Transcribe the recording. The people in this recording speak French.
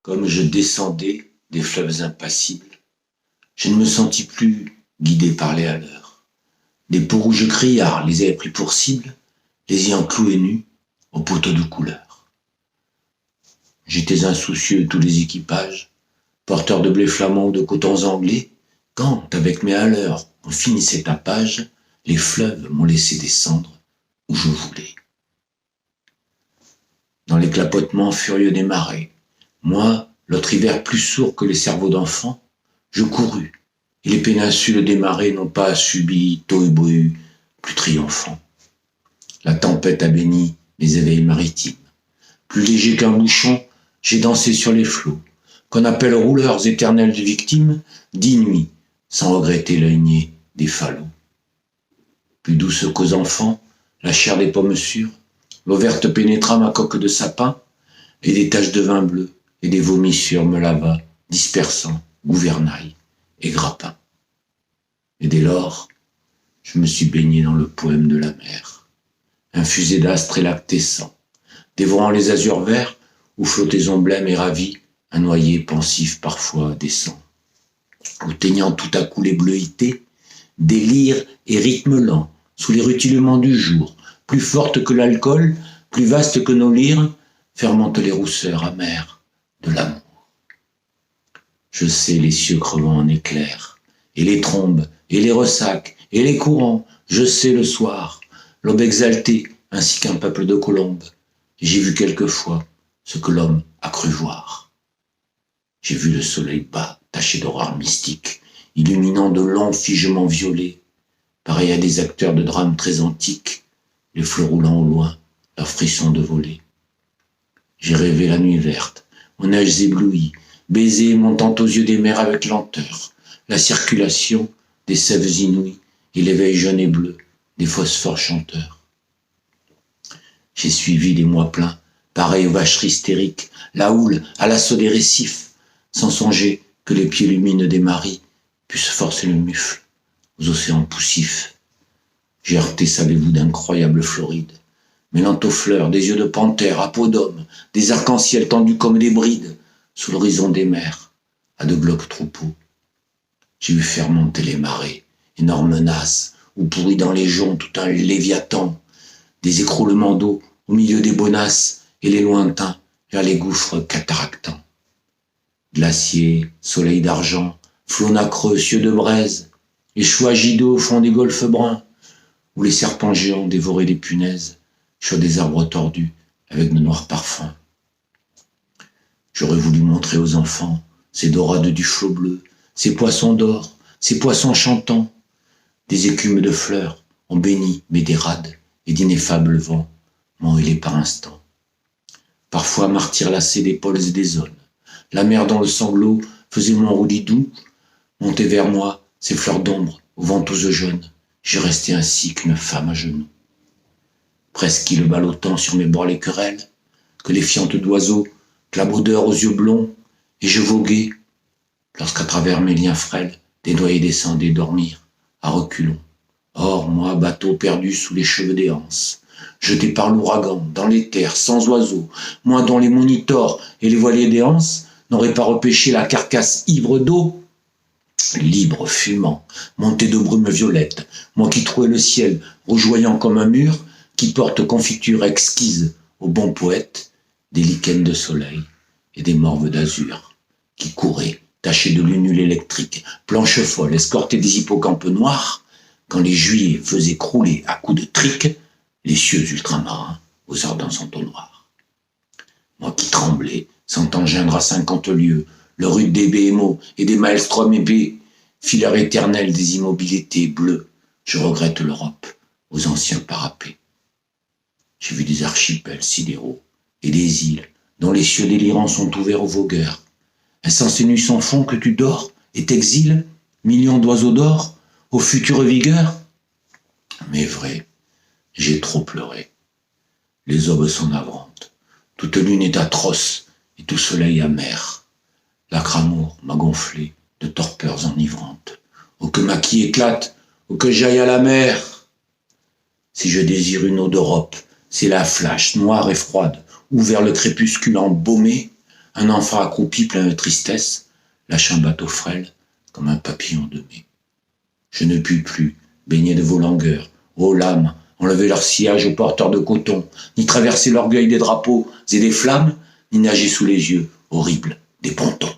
Comme je descendais des fleuves impassibles, je ne me sentis plus guidé par les haleurs. Des peaux rouges criards les avaient pris pour cible, les ayant cloués nus aux poteaux de couleur. J'étais insoucieux de tous les équipages, porteur de blé flamand ou de cotons anglais, quand, avec mes haleurs, on finissait tapage, les fleuves m'ont laissé descendre où je voulais. Dans les clapotements furieux des marées, moi, l'autre hiver plus sourd que les cerveaux d'enfants, je courus, et les péninsules des marées n'ont pas subi taux et bruit plus triomphants. La tempête a béni mes éveils maritimes. Plus léger qu'un bouchon, j'ai dansé sur les flots, qu'on appelle rouleurs éternels de victimes, 10 nuits, sans regretter l'œil niais des falots. Plus douce qu'aux enfants, la chair des pommes sûres, l'eau verte pénétra ma coque de sapin, et des taches de vin bleu et des vomissures me lava, dispersant gouvernail et grappin. Et dès lors, je me suis baigné dans le poème de la mer, infusé d'astres et lactescents, dévorant les azurs verts où flottaison blême et ravie, un noyer pensif parfois descend, ou teignant tout à coup les bleuités, délire et rythme lent, sous les rutilements du jour, plus forte que l'alcool, plus vaste que nos lyres, fermentent les rousseurs amères de l'amour. Je sais les cieux crevant en éclairs, et les trombes, et les ressacs, et les courants, je sais le soir, l'aube exaltée, ainsi qu'un peuple de colombes. J'ai vu quelquefois ce que l'homme a cru voir. J'ai vu le soleil bas, taché d'aurore mystique, illuminant de longs figements violets, pareil à des acteurs de drames très antiques, les flots roulant au loin, leurs frissons de volée. J'ai rêvé la nuit verte, aux neiges éblouies, baisers montant aux yeux des mers avec lenteur, la circulation des sèves inouïes et l'éveil jaune et bleu des phosphores chanteurs. J'ai suivi des mois pleins, pareils aux vacheries hystériques, la houle à l'assaut des récifs, sans songer que les pieds lumineux des maris puissent forcer le mufle aux océans poussifs. J'ai heurté, savez-vous, d'incroyables florides, mêlant aux fleurs des yeux de panthère à peau d'homme, des arcs-en-ciel tendus comme des brides, sous l'horizon des mers, à de glauques troupeaux. J'ai vu faire monter les marées, énormes nasses, où pourrit dans les joncs tout un léviathan, des écroulements d'eau au milieu des bonasses et les lointains vers les gouffres cataractants. Glaciers, soleil d'argent, flots nacreux, cieux de braise, échouages gideux au fond des golfes bruns, où les serpents géants dévoraient les punaises sur des arbres tordus avec de noirs parfums. J'aurais voulu montrer aux enfants ces dorades du flot bleu, ces poissons d'or, ces poissons chantants. Des écumes de fleurs ont béni mes dérades et d'ineffables vents m'ont hélé par instants. Parfois martyr lassé des pôles et des zones, la mer dont le sanglot faisait mon roulis doux, montait vers moi ces fleurs d'ombre aux ventouses jaunes. Je restais ainsi qu'une femme à genoux. Presque le ballottant sur mes bords les querelles, que les fientes d'oiseaux, clabaudeurs aux yeux blonds, et je voguais, lorsqu'à travers mes liens frêles, des noyés descendaient dormir, à reculons. Or, moi, bateau perdu sous les cheveux des anses, jeté par l'ouragan, dans les terres, sans oiseaux, moi dont les monitors et les voiliers des anses n'auraient pas repêché la carcasse ivre d'eau, libre, fumant, monté de brume violette, moi qui trouvais le ciel rougeoyant comme un mur, qui porte confiture exquise aux bons poètes, des lichens de soleil et des morves d'azur, qui couraient, tachés de lunules électriques, planches folles, escortés des hippocampes noirs, quand les juillets faisaient crouler à coups de trique les cieux ultramarins aux ardents entonnoirs. Moi qui tremblais, sentant geindre à 50 lieues, le rude des BMO et des maelstrom épais, fileur éternel des immobilités bleues, je regrette l'Europe aux anciens parapets. J'ai vu des archipels sidéraux et des îles dont les cieux délirants sont ouverts aux vogueurs. Est-ce en ces nuits sans fond que tu dors et t'exiles, millions d'oiseaux d'or, aux futures vigueurs? Mais vrai, j'ai trop pleuré. Les aubes sont navrantes, toute lune est atroce et tout soleil amer. L'âcre amour m'a gonflé de torpeurs enivrantes. Oh que ma quille éclate, oh que j'aille à la mer. Si je désire une eau d'Europe, c'est la flash noire et froide, où vers le crépuscule embaumé, un enfant accroupi plein de tristesse, lâche un bateau frêle comme un papillon de mai. Je ne puis plus baigner de vos langueurs, ô lames, enlever leur sillage aux porteurs de coton, ni traverser l'orgueil des drapeaux et des flammes, ni nager sous les yeux horribles des pontons.